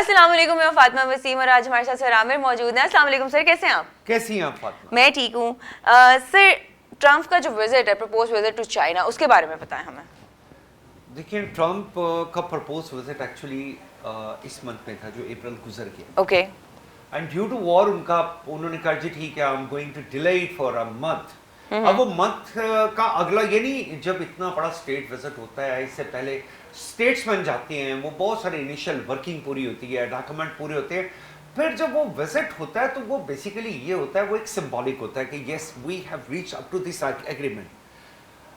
अस्सलाम वालेकुम, मैं फातिमा वसीम और आज हमारे साथ सर आमिर मौजूद हैं। अस्सलाम वालेकुम सर, कैसे हैं आप? कैसी हैं आप फातिमा? मैं ठीक हूँ। सर, ट्रम्प का जो विजिट है, प्रपोज विजिट टू चाइना, उसके बारे में बताएं हमें। देखिए, ट्रम्प का प्रपोज विजिट एक्चुअली इस मंथ में था, जो अप्रैल गुजर गया। Okay. And due to war उन्होंने कहा जी ठीक है, I am going to delay it for a month. अब वो मंथ का अगला, ये नहीं, जब इतना बड़ा स्टेट विजिट होता है इससे पहले स्टेट्समैन जाते हैं, वो बहुत सारे इनिशियल वर्किंग पूरी होती है, डॉक्यूमेंट पूरे होते हैं, फिर जब वो विजिट होता है तो वो बेसिकली ये होता है, वो एक सिंबॉलिक होता है कि yes we have reached up to this agreement.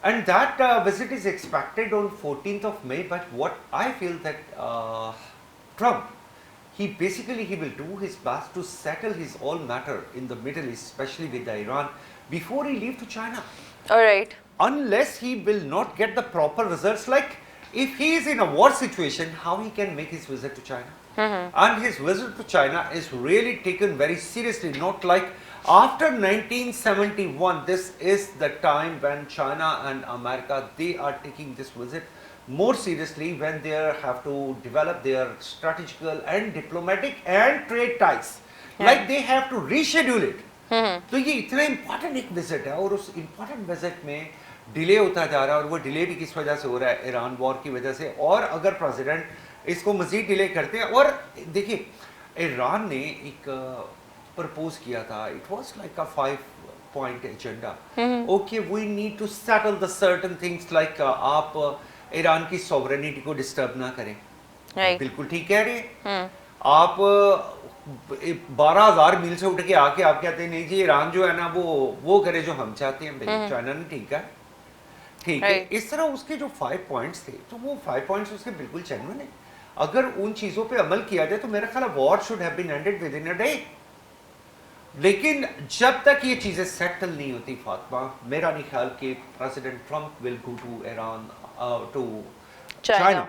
And that visit is expected on 14th of May. But what I feel that Trump, he will do his best to settle his all matter in the Middle East, especially with Iran, before he leave to China. All right. Unless he will not get the proper results, like if he is in a war situation, how he can make his visit to China? And his visit to China is really taken very seriously, not like after 1971. This is the time when China and America, they are taking this visit more seriously, when they have to develop their strategical and diplomatic and trade ties. Like they have to reschedule it. तो ये इतना important एक visit है और उस important visit में delay होता जा रहा है, और वो डिले भी किस वजह से हो रहा है? ईरान वॉर की वजह से। और अगर प्रेसिडेंट इसको मजीद डिले करते हैं, और देखिए ईरान ने एक प्रपोज किया था, it was like a 5-point agenda. Okay, we need to settle the certain things, like आप ईरान की सॉवरेनिटी को डिस्टर्ब ना करें। बिल्कुल ठीक कह रहे हैं आप। 12,000 मील से उठ के आके आप कहते हैं नहीं जी, ईरान जो है ना वो करे जो हम चाहते हैं। भाई चाइना ने ठीक है। इस तरह उसके जो 5 पॉइंट्स थे, तो वो 5 पॉइंट्स उसके बिल्कुल जेन्युइन है। अगर उन चीजों पे अमल किया जाए तो मेरा ख्याल है war should have been ended within a day. लेकिन जब तक ये चीजें सेटल नहीं होती फातिमा, मेरा नहीं ख्याल कि president Trump will go to Iran, to China.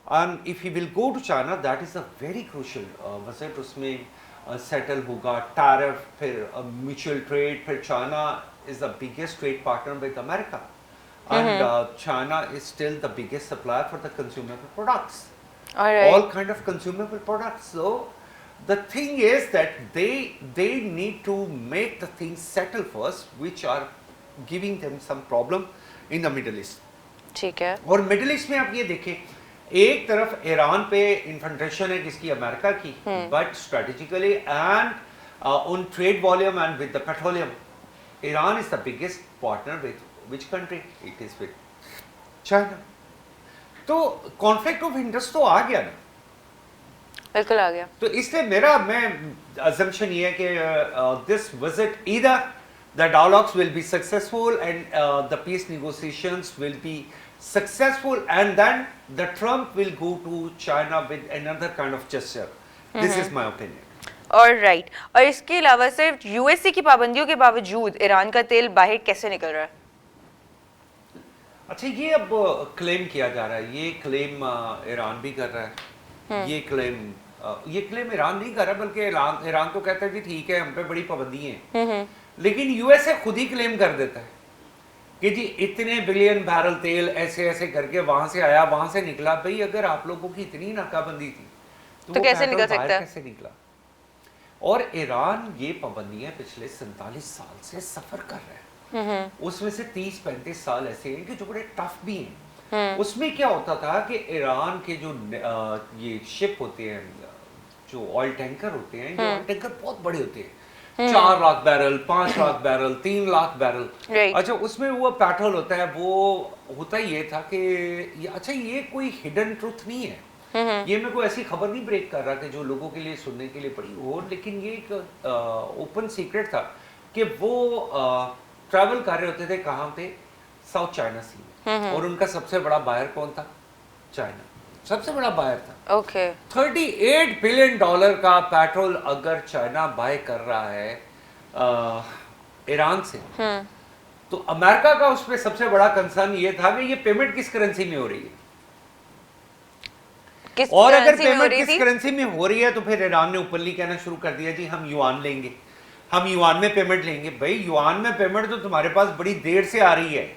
And if he will go to China, that is a very crucial visit. उसमें settle होगा tariff, फिर mutual trade, फिर China is the biggest trade partner with America, and China is still the biggest supplier for the consumable products, all kind of consumable products. So the thing is that they need to make the things settle first, which are giving them some problem in the Middle East. ठीक है। और middle east में आप ये देखें, एक तरफ Iran पे इन्फेंट्रेशन है किसकी? अमेरिका की, but strategically and on trade volume and with the petroleum, Iran is the biggest partner with which country? It is with China. तो कॉन्फ्लिक्ट ऑफ इंटरेस्ट तो आ गया ना। बिल्कुल आ गया। तो इसलिए मैं अजम्पशन ये है कि this visit, either the dialogues will be successful and the peace negotiations will be successful, and then the Trump will go to China with another kind of gesture. This is my opinion. All right. और इसके अलावा सिर्फ USA की पाबंदियों के बावजूद Iran का तेल बाहर कैसे निकल रहा है? अच्छा, ये अब क्लेम किया जा रहा है, ये क्लेम ईरान भी कर रहा है। ये क्लेम ईरान नहीं कर रहा, बल्कि ईरान तो कहता है जी ठीक है, हम पे बड़ी पाबंदी है। लेकिन यूएसए खुद ही क्लेम कर देता है कि जी इतने बिलियन बैरल तेल ऐसे करके वहां से आया, वहां से निकला। भाई अगर आप लोगों की इतनी नाकाबंदी थी तो कैसे निकल सकता है? कैसे निकला? और ईरान ये पाबंदियां पिछले 47 साल से सफर कर रहा है। उसमें से 30-35 साल ऐसे हैं कि जो बड़े टफ भी हैं। उसमें क्या होता था कि ईरान के जो ये शिप होते हैं, जो ऑयल टैंकर होते हैं, ये ऑयल टैंकर बहुत बड़े होते हैं, 4 lakh barrel, 5 lakh barrel, 3 lakh barrel. अच्छा, उसमें वो पेट्रोल होता है। वो होता ये था कि अच्छा, ये कोई हिडन ट्रुथ नहीं है, ये मैं कोई ऐसी खबर नहीं ब्रेक कर रहा कि जो लोगों के लिए सुनने के लिए बड़ी हो, लेकिन ये एक ओपन सीक्रेट था कि वो ट्रैवल कर रहे होते थे कहाँ पे? साउथ चाइना सी में। और उनका सबसे बड़ा बायर कौन था? चाइना सबसे बड़ा बायर था। ओके। 38 बिलियन डॉलर का पेट्रोल अगर चाइना बाय कर रहा है ईरान से, तो अमेरिका का उस पे सबसे बड़ा कंसर्न ये था कि ये पेमेंट किस करेंसी में हो रही है। और अगर पेमेंट किस करेंसी में हो रही है तो फिर ईरान ने ओपनली कहना शुरू कर दिया जी हम युआन लेंगे, हम युआन में पेमेंट लेंगे। भाई युआन में पेमेंट तो तुम्हारे पास बड़ी देर से आ रही है,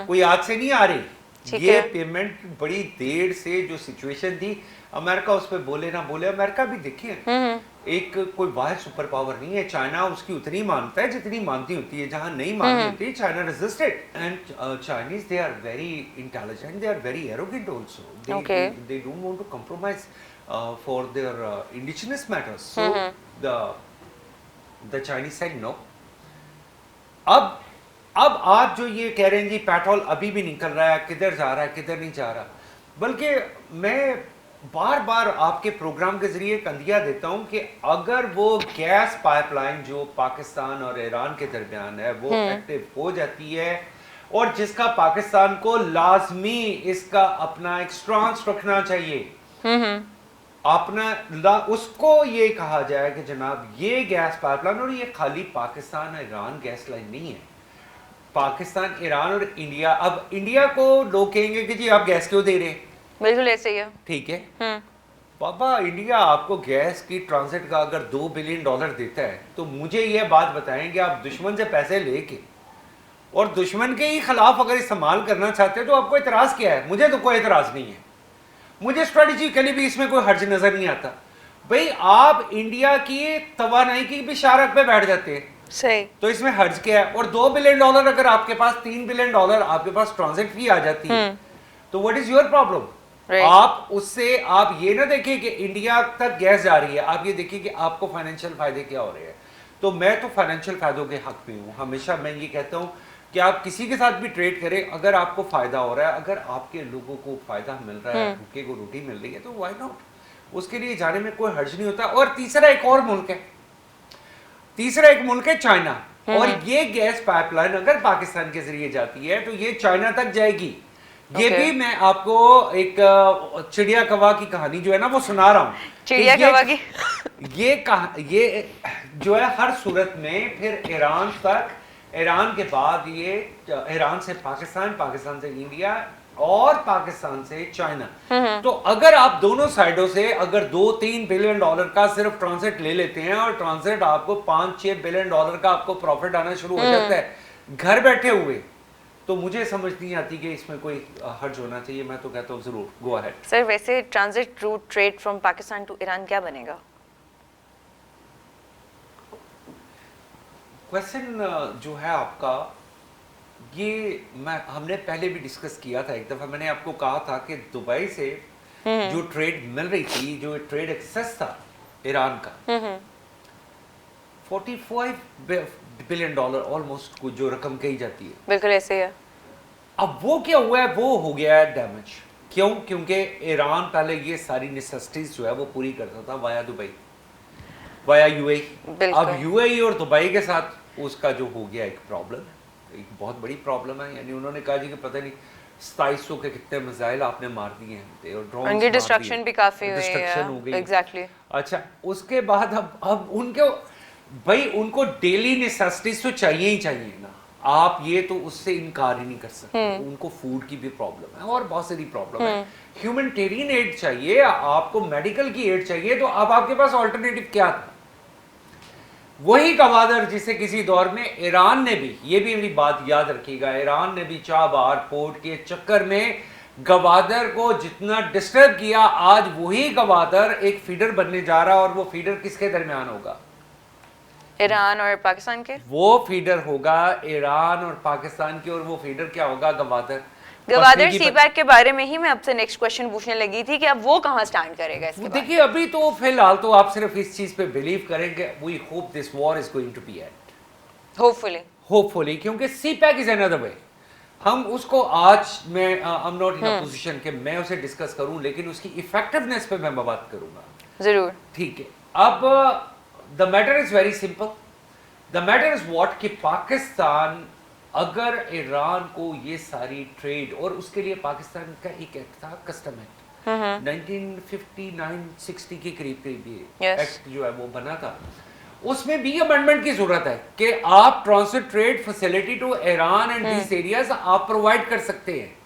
कोई आज से नहीं आ रही। ये पेमेंट बड़ी देर से जो सिचुएशन थी, अमेरिका उस पर बोले ना बोले, अमेरिका भी देखिए एक कोई वाहिद सुपर पावर नहीं है। चाइना उसकी उतनी मानता है जितनी मानती होती है, जहां नहीं मानती होती है China resisted. And Chinese they are very intelligent, they are very arrogant also, they don't want to compromise for their indigenous matters, so the Chinese said no. अब आप जो ये कह रहे हैं जी पेट्रोल अभी भी निकल रहा है, किधर जा रहा है किधर नहीं जा रहा, बल्कि मैं बार बार आपके प्रोग्राम के जरिए कंदिया देता हूं कि अगर वो गैस पाइपलाइन जो पाकिस्तान और ईरान के दरमियान है वो एक्टिव हो जाती है, और जिसका पाकिस्तान को लाजमी इसका अपना एक स्ट्रांस रखना चाहिए, अपना उसको ये कहा जाए कि जनाब ये गैस पाइपलाइन, और ये खाली पाकिस्तान और ईरान गैस लाइन नहीं है, पाकिस्तान, ईरान और इंडिया। अब इंडिया को लोग कहेंगे कि जी आप गैस क्यों दे रहे हैं, बिल्कुल ऐसे ही है, ठीक है बाबा, इंडिया आपको गैस की ट्रांजिट का अगर $2 बिलियन देता है तो मुझे यह बात बताएं कि आप दुश्मन से पैसे लेके और दुश्मन के ही खिलाफ अगर इस्तेमाल करना चाहते हो तो आपको इतराज क्या है? मुझे तो कोई इतराज नहीं है, मुझे स्ट्रेटेजी के लिए भी इसमें कोई हर्ज नजर नहीं आता। भाई आप इंडिया की तवानाई की भी शारक पे बैठ जाते हैं, सही, तो इसमें हर्ज क्या है? और $2 बिलियन अगर आपके पास, $3 बिलियन आपके पास ट्रांजिट फी आ जाती है, तो व्हाट इज योर प्रॉब्लम? आप उससे आप ये ना देखिए कि इंडिया तक गैस जा रही है, आप ये देखिए कि आपको फाइनेंशियल फायदे क्या हो रहे हैं। तो मैं तो फाइनेंशियल फायदों के हक में हूँ, हमेशा मैं ये कहता हूँ कि आप किसी के साथ भी ट्रेड करें, अगर आपको फायदा हो रहा है, अगर आपके लोगों को फायदा मिल रहा है, भूखे को रोटी मिल रही है, तो व्हाई नॉट, उसके लिए जाने में कोई हर्ज नहीं होता। और तीसरा एक और मुल्क है, तीसरा एक मुल्क है चाइना, और ये गैस पाइपलाइन अगर पाकिस्तान के जरिए जाती है तो ये चाइना तक जाएगी। ये भी मैं आपको एक चिड़िया कौवा की कहानी जो है ना वो सुना रहा हूँ, चिड़िया कौवा की ये जो है हर सूरत में फिर ईरान तक, ईरान के बाद ये ईरान से पाकिस्तान, पाकिस्तान से इंडिया और पाकिस्तान से चाइना। तो अगर आप दोनों साइडों से अगर $2-3 बिलियन का सिर्फ ट्रांजिट ले लेते हैं, और ट्रांजिट आपको $5-6 बिलियन का आपको प्रॉफिट आना शुरू हो जाता है घर बैठे हुए, तो मुझे समझ नहीं आती कि इसमें कोई हर्ज होना चाहिए। मैं तो कहता हूँ जरूर गो अहेड। सर वैसे transit route trade from Pakistan to Iran क्या बनेगा? क्वेश्चन जो है आपका, ये हमने पहले भी डिस्कस किया था एक दफा, मैंने आपको कहा था कि दुबई से जो ट्रेड मिल रही थी, जो ट्रेड एक्सेस था ईरान का, $45 बिलियन ऑलमोस्ट जो रकम कही जाती है, बिल्कुल ऐसे ही है। अब वो क्या हुआ है? वो हो गया है डैमेज। क्यों? क्योंकि ईरान पहले ये सारी नेसेसिटीज जो है वो पूरी करता था वाया दुबई, वाया यूएई। अब यूएई और दुबई के साथ उसका जो हो गया एक प्रॉब्लम, एक बहुत बड़ी प्रॉब्लम है। यानी उन्होंने कहा जी कि पता नहीं 2700 के कितने मिसाइल आपने मार दिए हैं, और ड्रोन उनकी डिस्ट्रक्शन भी काफी हुई है, डिस्ट्रक्शन हो गई। एग्जैक्टली। अच्छा, उसके बाद अब उनके भाई उनको डेली नेसेसिटीज तो चाहिए ही चाहिए ना, आप ये तो उससे इनकार ही नहीं कर सकते। उनको फूड की भी प्रॉब्लम है और बहुत सारी प्रॉब्लम है, ह्यूमैनिटेरियन एड चाहिए, आपको मेडिकल की एड चाहिए, तो अब आपके पास ऑल्टरनेटिव क्या था? वही गवादर जिसे किसी दौर में ईरान ने भी, ये भी मेरी बात याद रखिएगा, ईरान ने भी चाबार पोर्ट के चक्कर में गवादर को जितना डिस्टर्ब किया, आज वही गवादर एक फीडर बनने जा रहा है। और वो फीडर किसके दरमियान होगा? ईरान और पाकिस्तान के। वो फीडर होगा ईरान और पाकिस्तान की, और वो फीडर क्या होगा? गवादर। गवादर सीपैक के बारे में ही मैं आपसे नेक्स्ट क्वेश्चन पूछने लगी थी कि अब वो कहां स्टैंड करेगा इसके बाद? देखिए अभी तो फिलहाल तो आप सिर्फ इस चीज पे बिलीव करेंगे, we hope this war is going to be end, hopefully, क्योंकि सीपैक इज अनदर वे। हम उसको आज मैं I am not in a position कि मैं उसे डिस्कस करूं, लेकिन उसकी इफेक्टिवनेस पे मैं बात करूंगा जरूर, ठीक है। अब the matter is very simple, the matter is what कि पाकिस्तान अगर ईरान को ये सारी ट्रेड, और उसके लिए पाकिस्तान का एक एक्ट था, कस्टम एक्ट 1959-60 के करीब ये एक्ट जो है वो बना था, उसमें भी अमेंडमेंट की जरूरत है कि आप transit trade facility to Iran and these areas आप प्रोवाइड कर सकते हैं।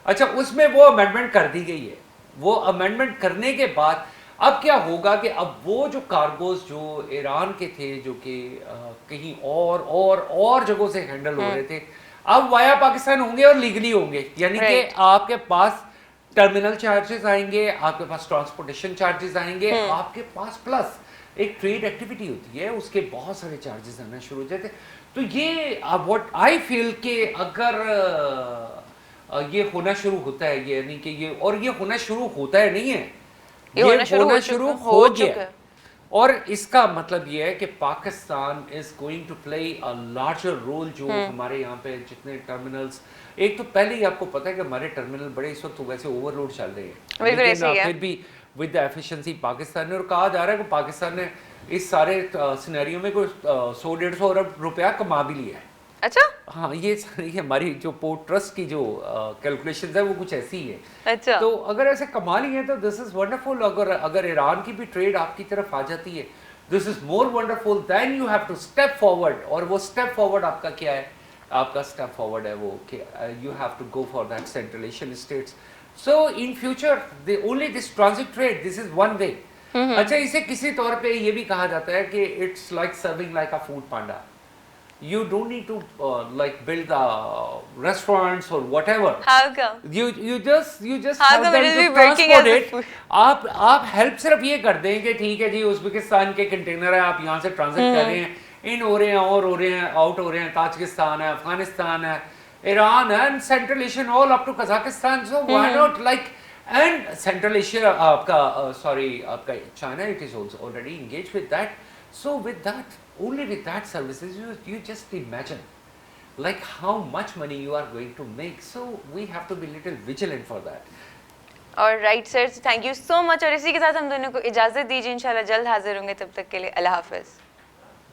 अच्छा, उसमें वो अमेंडमेंट कर दी गई है। वो अमेंडमेंट करने के बाद अब क्या होगा कि अब वो जो कार्गोज जो ईरान के थे, जो कि कहीं और जगहों से हैंडल हो रहे थे, अब वाया पाकिस्तान होंगे और लीगली होंगे। यानी कि आपके पास टर्मिनल चार्जेस आएंगे, आपके पास ट्रांसपोर्टेशन चार्जेस आएंगे, आपके पास प्लस एक ट्रेड एक्टिविटी होती है उसके बहुत सारे चार्जेस आना शुरू हो जाते हैं। तो ये व्हाट आई फील कि अगर ये होना शुरू होता है, ये यानी कि ये होना शुरू होता है नहीं है, ये होना शुरू हो गया चुका है। है। और इसका मतलब ये है कि Pakistan is going to play a larger role. जो हमारे यहाँ पे जितने टर्मिनल्स, एक तो पहले ही आपको पता है कि हमारे टर्मिनल बड़े इस वक्त तो वैसे ओवरलोड चल रहे हैं, बिल्कुल ऐसे ही है। फिर भी विद द एफिशिएंसी पाकिस्तान ने, और कहा जा रहा है कि पाकिस्तान ने इस सारे सिनेरियो में कोई 100-150 अरब रुपया कमा भी लिया है। अच्छा हाँ, ये सारी हमारी जो पोर्ट ट्रस्ट की जो कैलकुलेशंस है वो कुछ ऐसी ही है। अच्छा तो अगर ऐसे कमा ली है तो दिस इज वंडरफुल। अगर ईरान की भी ट्रेड आपकी तरफ आ जाती है, this is more wonderful. Then you have to step forward, और वो स्टेप फॉरवर्ड आपका क्या है? आपका स्टेप फॉरवर्ड है वो कि you have to go for that central Asian states. So in future the only this transit trade, this is one way. अच्छा, इसे किसी तौर पे ये भी कहा जाता है कि it's like serving like a food Panda. You don't need to like build restaurants or whatever. How come? You just How have come them it to will be breaking transport as a it. food? आप help सिर्फ ये कर दें कि ठीक है जी, Uzbekistan के container है, आप यहाँ से ट्रांजिट कर रहे हैं, इन हो रहे हैं, और हो रहे हैं, आउट हो रहे हैं, ताजिकिस्तान है, अफगानिस्तान है, ईरान है, and central Asian all up to Kazakhstan. So why not like, and central Asia आपका आपका China, it is also already engaged with that. So with that, only with that services, you just imagine like how much money you are going to make. So we have to be little vigilant for that. और right sir, thank you so much. और इसी के साथ हम दोनों को इजाज़त दीजिए, इंशाल्लाह जल्द हाजिर होंगे, तब तक के लिए अल्लाह हाफिज़।